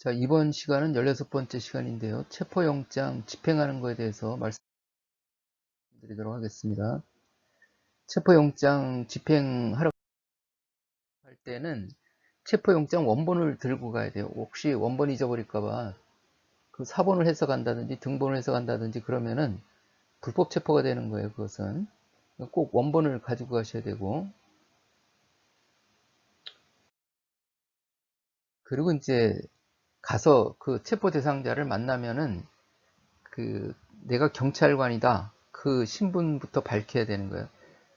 자, 이번 시간은 16번째 시간인데요. 체포영장 집행하는 것에 대해서 말씀드리도록 하겠습니다. 체포영장 집행하러 갈 때는 체포영장 원본을 들고 가야 돼요. 혹시 원본 잊어버릴까봐 그 사본을 해서 간다든지 등본을 해서 간다든지 그러면은 불법 체포가 되는 거예요. 그것은 꼭 원본을 가지고 가셔야 되고, 그리고 이제 가서 그 체포 대상자를 만나면은 그 내가 경찰관이다 그 신분부터 밝혀야 되는 거예요.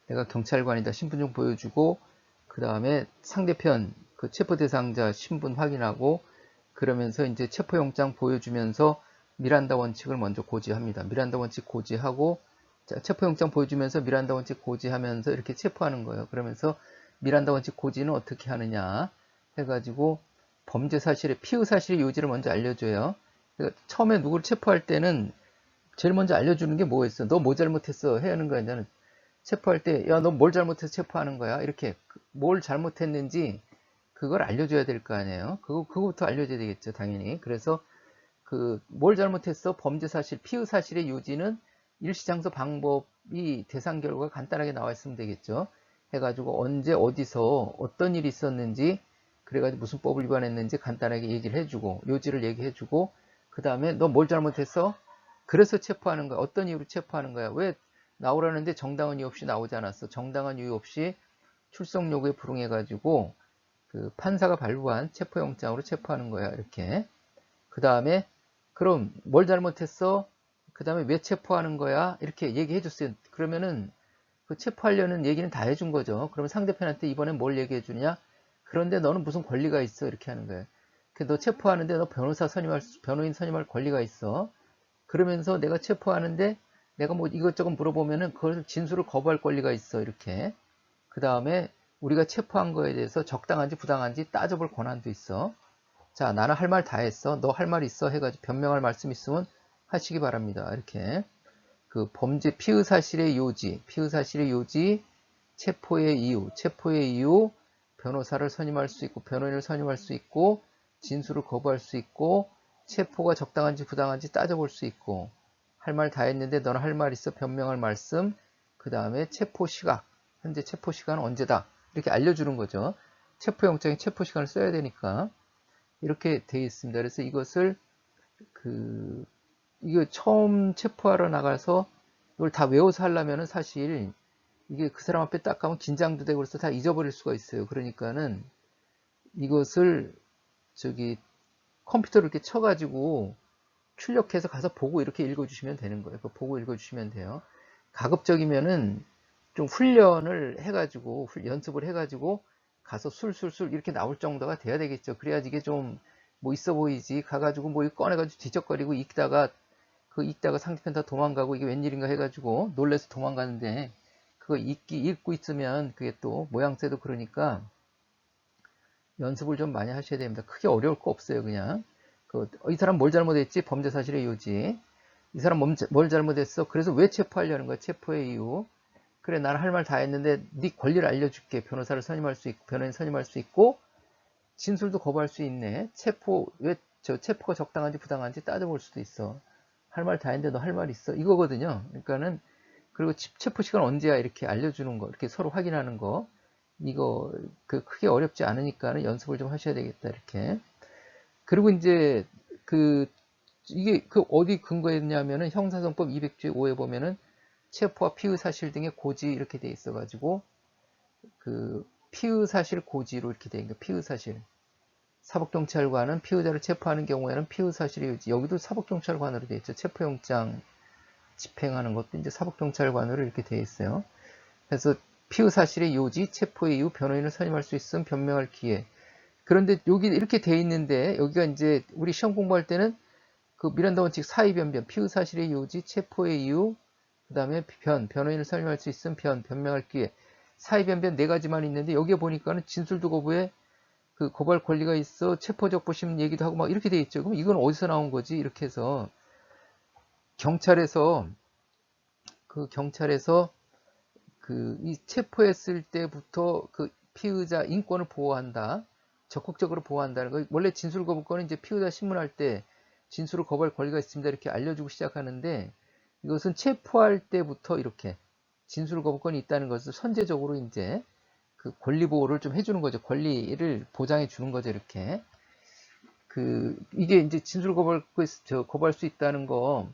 내가 경찰관이다 신분증 보여주고, 그 다음에 상대편 그 체포 대상자 신분 확인하고, 그러면서 이제 체포영장 보여주면서 미란다 원칙을 먼저 고지합니다. 미란다 원칙 고지하고, 자, 체포영장 보여주면서 미란다 원칙 고지하면서 이렇게 체포하는 거예요. 그러면서 미란다 원칙 고지는 어떻게 하느냐 해가지고 범죄 사실의 피의 사실의 요지를 먼저 알려줘요. 그러니까 처음에 누구를 체포할 때는 제일 먼저 알려주는 게 뭐였어? 너 뭐 잘못했어? 해야 하는 거 아니야. 체포할 때, 야, 너 뭘 잘못해서 체포하는 거야? 이렇게 뭘 잘못했는지 그걸 알려줘야 될 거 아니에요? 그거부터 알려줘야 되겠죠, 당연히. 그래서 그 뭘 잘못했어? 범죄 사실, 피의 사실의 요지는 일시장소 방법이 대상 결과가 간단하게 나와 있으면 되겠죠. 해가지고 언제 어디서 어떤 일이 있었는지, 그래가지고 무슨 법을 위반했는지 간단하게 얘기를 해주고, 요지를 얘기해주고, 그 다음에 너 뭘 잘못했어? 그래서 체포하는 거야. 어떤 이유로 체포하는 거야? 왜 나오라는데 정당한 이유 없이 나오지 않았어? 정당한 이유 없이 출석 요구에 불응해가지고 그 판사가 발부한 체포영장으로 체포하는 거야. 이렇게. 그 다음에 그럼 뭘 잘못했어? 그 다음에 왜 체포하는 거야? 이렇게 얘기해 줬어요. 그러면은 그 체포하려는 얘기는 다 해준 거죠. 그러면 상대편한테 이번엔 뭘 얘기해 주냐? 그런데 너는 무슨 권리가 있어? 이렇게 하는 거예요. 너 체포하는데 너 변호인 선임할 권리가 있어. 그러면서 내가 체포하는데 내가 뭐 이것저것 물어보면은 그걸 진술을 거부할 권리가 있어. 이렇게. 그 다음에 우리가 체포한 거에 대해서 적당한지 부당한지 따져볼 권한도 있어. 자, 나는 할 말 다 했어. 너 할 말 있어? 해가지고 변명할 말씀 있으면 하시기 바랍니다. 이렇게. 그 범죄 피의 사실의 요지, 체포의 이유, 변호사를 선임할 수 있고, 변호인을 선임할 수 있고, 진술을 거부할 수 있고, 체포가 적당한지 부당한지 따져볼 수 있고, 할 말 다 했는데 너는 할 말 있어? 변명할 말씀, 그 다음에 체포 시각, 현재 체포 시간은 언제다? 이렇게 알려주는 거죠. 체포영장에 체포 시간을 써야 되니까. 이렇게 되어 있습니다. 그래서 이것을 이거 처음 체포하러 나가서 이걸 다 외워서 하려면은 사실 이게 그 사람 앞에 딱 가면 긴장도 되고 그래서 다 잊어버릴 수가 있어요. 그러니까는 이것을 저기 컴퓨터를 이렇게 쳐가지고 출력해서 가서 보고 이렇게 읽어주시면 되는 거예요. 보고 읽어주시면 돼요. 가급적이면은 좀 훈련을 해가지고 연습을 해가지고 가서 술술술 이렇게 나올 정도가 돼야 되겠죠. 그래야지 이게 좀 뭐 있어 보이지. 가가지고 뭐 꺼내가지고 뒤적거리고 읽다가 상대편 다 도망가고 이게 웬일인가 해가지고 놀래서 도망가는데, 그거 읽고 있으면 그게 또 모양새도 그러니까 연습을 좀 많이 하셔야 됩니다. 크게 어려울 거 없어요. 그냥 이 사람 뭘 잘못했지? 범죄 사실의 요지. 이 사람 뭘 잘못했어? 그래서 왜 체포하려는 거야? 체포의 이유. 그래, 나는 할 말 다 했는데 네 권리를 알려줄게. 변호사를 선임할 수 있고, 변호인 선임할 수 있고, 진술도 거부할 수 있네. 왜 체포가 적당한지 부당한지 따져볼 수도 있어. 할 말 다 했는데 너 할 말 있어? 이거거든요. 그러니까는, 그리고 체포 시간 언제야? 이렇게 알려주는 거, 이렇게 서로 확인하는 거. 이거 크게 어렵지 않으니까는 연습을 좀 하셔야 되겠다. 이렇게. 그리고 이제 그 이게 어디 근거했냐면은 형사성법 200조의 5에 보면은 체포와 피의 사실 등의 고지 이렇게 돼 있어가지고 피의 사실 고지로 이렇게 돼 있는 거. 피의 사실. 사법경찰관은 피의자를 체포하는 경우에는 피의 사실의 요지. 여기도 사법경찰관으로 돼 있죠. 체포영장 집행하는 것도 이제 사법경찰관으로 이렇게 돼 있어요. 그래서 피의 사실의 요지, 체포의 이유, 변호인을 선임할 수 있음, 변명할 기회. 그런데 여기 이렇게 돼 있는데 여기가 이제 우리 시험 공부할 때는 그 미란다 원칙 사의변변, 피의 사실의 요지, 체포의 이유, 그 다음에 변호인을 설명할 수 있음, 변명할 기회. 사의변변 네 가지만 있는데 여기에 보니까는 진술도 거부해, 그 고발 권리가 있어, 체포적 부심 얘기도 하고 막 이렇게 돼 있죠. 그럼 이건 어디서 나온 거지? 이렇게 해서 경찰에서 경찰에서 이 체포했을 때부터 그 피의자 인권을 보호한다. 적극적으로 보호한다는 거. 원래 진술거부권은 이제 피의자 신문할 때 진술을 거부할 권리가 있습니다. 이렇게 알려주고 시작하는데 이것은 체포할 때부터 이렇게 진술거부권이 있다는 것을 선제적으로 이제 그 권리 보호를 좀 해주는 거죠. 권리를 보장해 주는 거죠. 이렇게. 이게 이제 진술 거부할 수 있다는 거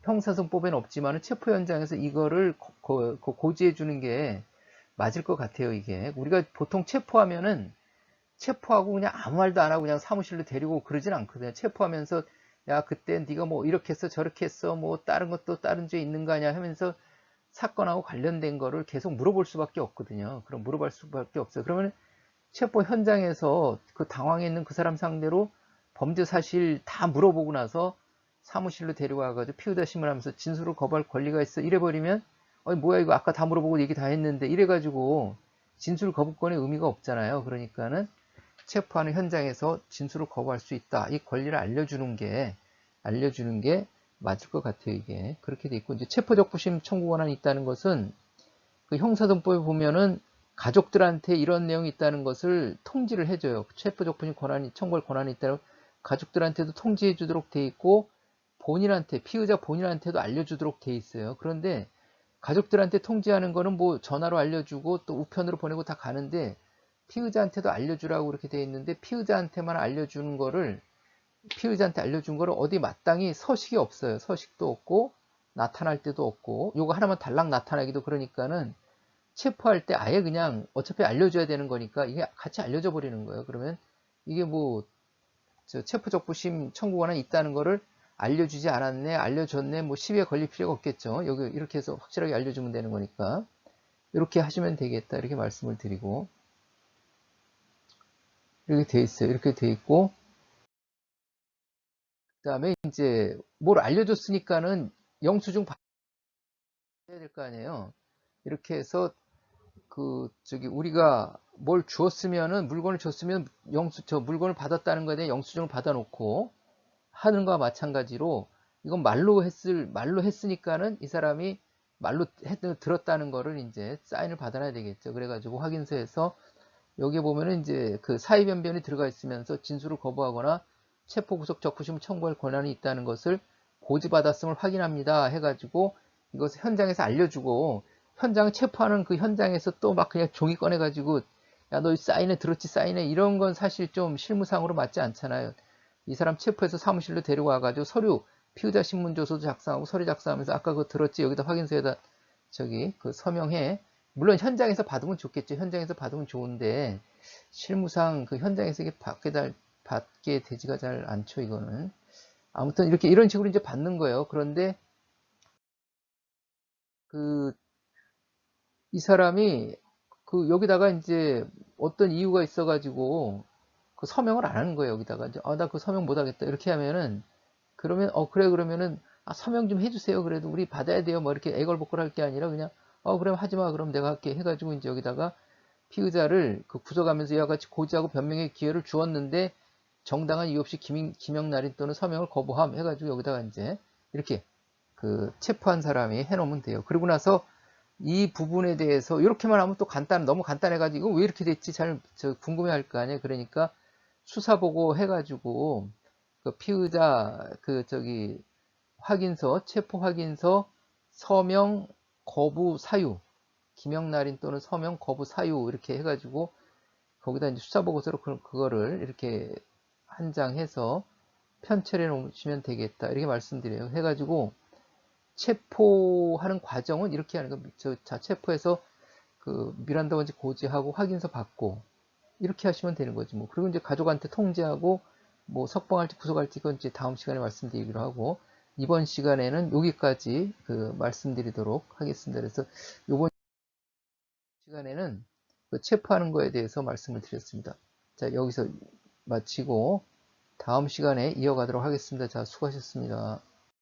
형사소송법에는 없지만 체포 현장에서 이거를 고지해 주는 게 맞을 것 같아요. 이게 우리가 보통 체포하고 그냥 아무 말도 안 하고 그냥 사무실로 데리고 그러진 않거든요. 체포하면서 야 그때 네가 뭐 이렇게 했어 저렇게 했어 뭐 다른 것도 다른 죄 있는 거 아니야 하면서 사건하고 관련된 거를 계속 물어볼 수밖에 없거든요. 그럼 물어볼 수밖에 없어요. 그러면 체포 현장에서 그 당황해 있는 그 사람 상대로 범죄 사실 다 물어보고 나서 사무실로 데려와가지고 피의자 신문하면서 진술을 거부할 권리가 있어 이래버리면 뭐야 이거 아까 다 물어보고 얘기 다 했는데 이래가지고 진술 거부권의 의미가 없잖아요. 그러니까는 체포하는 현장에서 진술을 거부할 수 있다. 이 권리를 알려주는 게 맞을 것 같아요. 이게 그렇게 돼 있고 이제 체포적부심 청구 권한이 있다는 것은 그 형사소송법에 보면은 가족들한테 이런 내용이 있다는 것을 통지를 해줘요. 체포적부심 권한이 청구할 권한이 있다고 가족들한테도 통지해 주도록 돼 있고 피의자 본인한테도 알려주도록 돼 있어요. 그런데 가족들한테 통지하는 거는 뭐 전화로 알려주고 또 우편으로 보내고 다 가는데 피의자한테도 알려주라고 그렇게 돼 있는데 피의자한테 알려준 거를 어디 마땅히 서식이 없어요. 서식도 없고 나타날 때도 없고 요거 하나만 달랑 나타나기도 그러니까는 체포할 때 아예 그냥 어차피 알려줘야 되는 거니까 이게 같이 알려져 버리는 거예요. 그러면 이게 뭐 체포적부심 청구 권한이 있다는 거를 알려주지 않았네, 알려줬네, 뭐 시비에 걸릴 필요가 없겠죠. 여기 이렇게 해서 확실하게 알려주면 되는 거니까 이렇게 하시면 되겠다 이렇게 말씀을 드리고 이렇게 돼 있어요. 이렇게 돼 있고 그다음에 이제 뭘 알려줬으니까는 영수증 받아야 될 거 아니에요. 이렇게 해서 우리가 뭘 주었으면은 물건을 줬으면 물건을 받았다는 거에 대해 영수증을 받아놓고 하는 거와 마찬가지로 이건 말로 했으니까는 이 사람이 들었다는 거를 이제 사인을 받아놔야 되겠죠. 그래가지고 확인서에서 여기 보면은 이제 그 사의 변변이 들어가 있으면서 진술을 거부하거나 체포 구속 적부심을 청구할 권한이 있다는 것을 고지받았음을 확인합니다. 해가지고 이것을 현장에서 알려주고 현장 체포하는 그 현장에서 또 막 그냥 종이 꺼내가지고 야 너 사인해 들었지 사인해 이런 건 사실 좀 실무상으로 맞지 않잖아요. 이 사람 체포해서 사무실로 데려와가지고 피의자 신문조서도 작성하고 서류 작성하면서 아까 그거 들었지 여기다 확인서에다 서명해. 물론 현장에서 받으면 좋겠죠. 현장에서 받으면 좋은데 실무상 그 현장에서 이게 받게 되지가 잘 않죠. 이거는 아무튼 이런 식으로 이제 받는 거예요. 그런데 이 사람이 여기다가 이제 어떤 이유가 있어가지고 그 서명을 안 하는 거예요. 여기다가 이제 나 그 서명 못 하겠다 이렇게 하면은 그러면 그래 그러면은 서명 좀 해주세요. 그래도 우리 받아야 돼요. 뭐 이렇게 애걸복걸 할 게 아니라 그냥 그럼 하지 마. 그럼 내가 할게 해가지고 이제 여기다가 피의자를 구속하면서 이와 같이 고지하고 변명의 기회를 주었는데 정당한 이유 없이 기명날인 또는 서명을 거부함 해가지고 여기다가 이제 이렇게 체포한 사람이 해놓으면 돼요. 그리고 나서 이 부분에 대해서 이렇게만 하면 또 너무 간단해가지고 왜 이렇게 됐지 잘 궁금해할 거 아니에요. 그러니까 수사보고 해가지고 피의자 체포 확인서 서명 거부 사유 기명날인 또는 서명 거부 사유 이렇게 해가지고 거기다 이제 수사보고서로 그거를 이렇게 한 장 해서 편철해 놓으시면 되겠다 이렇게 말씀드려요. 해가지고 체포하는 과정은 이렇게 하는 거. 체포해서 미란다 원칙 고지하고 확인서 받고 이렇게 하시면 되는 거지 뭐. 그리고 이제 가족한테 통지하고 뭐 석방할지 구속할지 그건 이제 다음 시간에 말씀드리기로 하고 이번 시간에는 여기까지 말씀드리도록 하겠습니다. 그래서 이번 시간에는 체포하는 거에 대해서 말씀을 드렸습니다. 자, 여기서 마치고 다음 시간에 이어가도록 하겠습니다. 자, 수고하셨습니다.